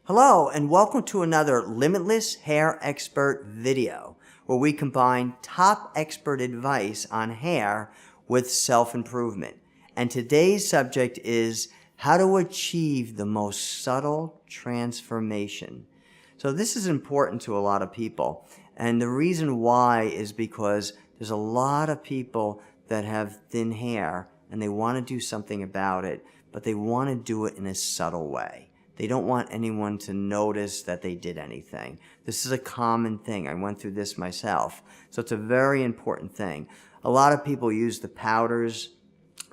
Hello and welcome to another Limitless Hair Expert video where we combine top expert advice on hair with self-improvement. And today's subject is how to achieve the most subtle transformation. So this is important to a lot of people, and the reason why is because there's a lot of people that have thin hair and they want to do something about it, but they want to do it in a subtle way. They don't want anyone to notice that they did anything. This is a common thing. I went through this myself. So it's a very important thing. A lot of people use the powders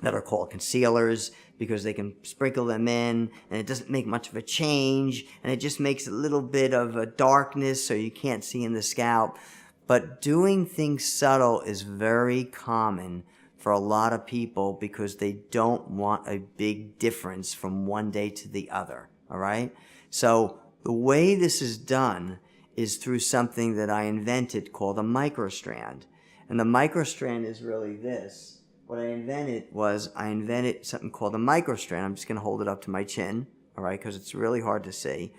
that are called concealers because they can sprinkle them in and it doesn't make much of a change and it just makes a little bit of a darkness so you can't see in the scalp. But doing things subtle is very common for a lot of people because they don't want a big difference from one day to the other. All right. So the way this is done is through something that I invented called a Micro Strand. And the Micro Strand is really this. What I invented something called a Micro Strand. I'm just going to hold it up to my chin. All right. Because it's really hard to see.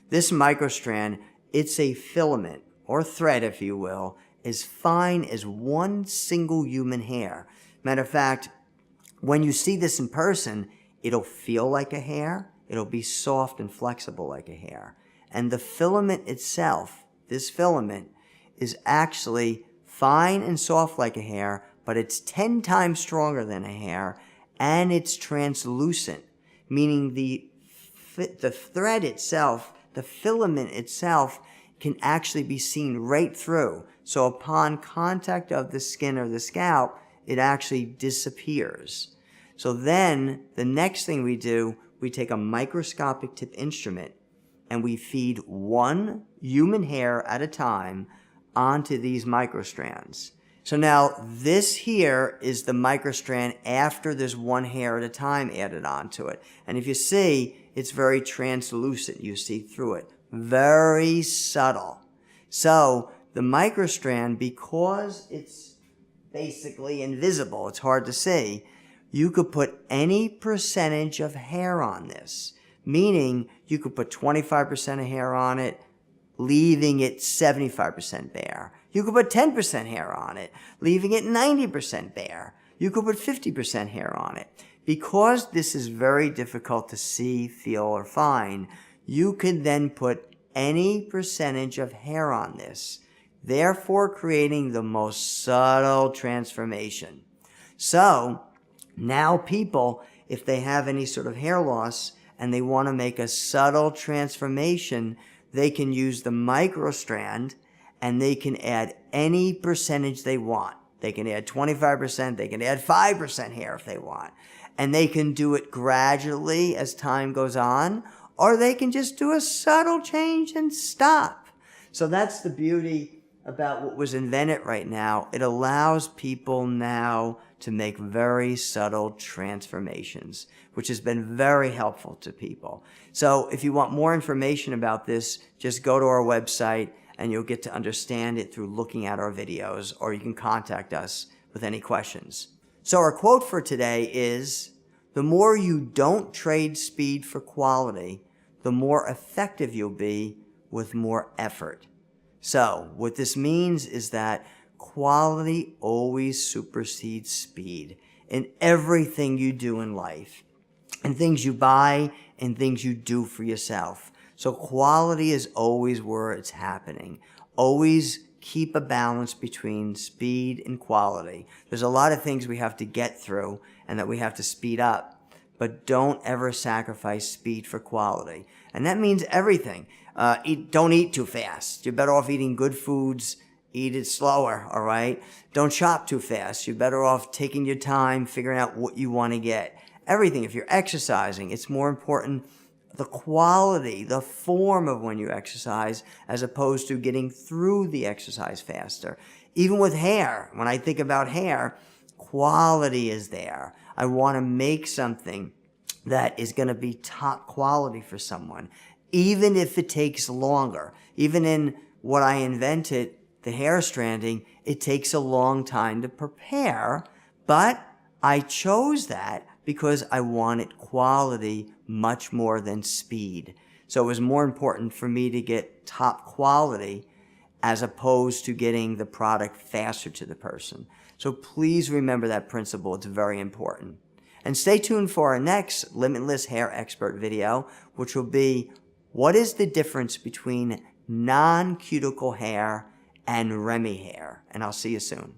This Micro Strand, it's a filament or thread, if you will, as fine as one single human hair. Matter of fact, when you see this in person, it'll feel like a hair. It'll be soft and flexible like a hair. And the filament itself, this filament, is actually fine and soft like a hair, but it's 10 times stronger than a hair, and it's translucent, meaning the thread itself, the filament itself, can actually be seen right through. So upon contact of the skin or the scalp, it actually disappears. So then the next thing we do, we take a microscopic tip instrument and we feed one human hair at a time onto these microstrands. So now this here is the microstrand after there's one hair at a time added onto it. And if you see, it's very translucent. You see through it. Very subtle. So the microstrand, because it's basically invisible, it's hard to see, you could put any percentage of hair on this, meaning you could put 25% of hair on it, leaving it 75% bare. You could put 10% hair on it, leaving it 90% bare. You could put 50% hair on it. Because this is very difficult to see, feel, or find, you could then put any percentage of hair on this, therefore creating the most subtle transformation. So now people, if they have any sort of hair loss and they want to make a subtle transformation, they can use the Micro Strand and they can add any percentage they want. They can add 25%, they can add 5% hair if they want. And they can do it gradually as time goes on, or they can just do a subtle change and stop. So that's the beauty about what was invented right now. It allows people now to make very subtle transformations, which has been very helpful to people. So if you want more information about this, just go to our website and you'll get to understand it through looking at our videos, or you can contact us with any questions. So our quote for today is, "The more you don't trade speed for quality, the more effective you'll be with more effort." So what this means is that quality always supersedes speed in everything you do in life, and things you buy and things you do for yourself. So quality is always where it's happening. Always keep a balance between speed and quality. There's a lot of things we have to get through and that we have to speed up, but don't ever sacrifice speed for quality. And that means everything. Don't eat too fast. You're better off eating good foods. Eat it slower, all right? Don't shop too fast. You're better off taking your time, figuring out what you want to get. Everything. If you're exercising, it's more important the quality, the form of when you exercise, as opposed to getting through the exercise faster. Even with hair, when I think about hair, quality is there. I want to make something that is going to be top quality for someone, even if it takes longer. Even in what I invented, the hair stranding, it takes a long time to prepare, but I chose that because I wanted quality much more than speed. So it was more important for me to get top quality as opposed to getting the product faster to the person. So please remember that principle. It's very important. And stay tuned for our next Limitless Hair Expert video, which will be what is the difference between non-cuticle hair and Remy hair. And I'll see you soon.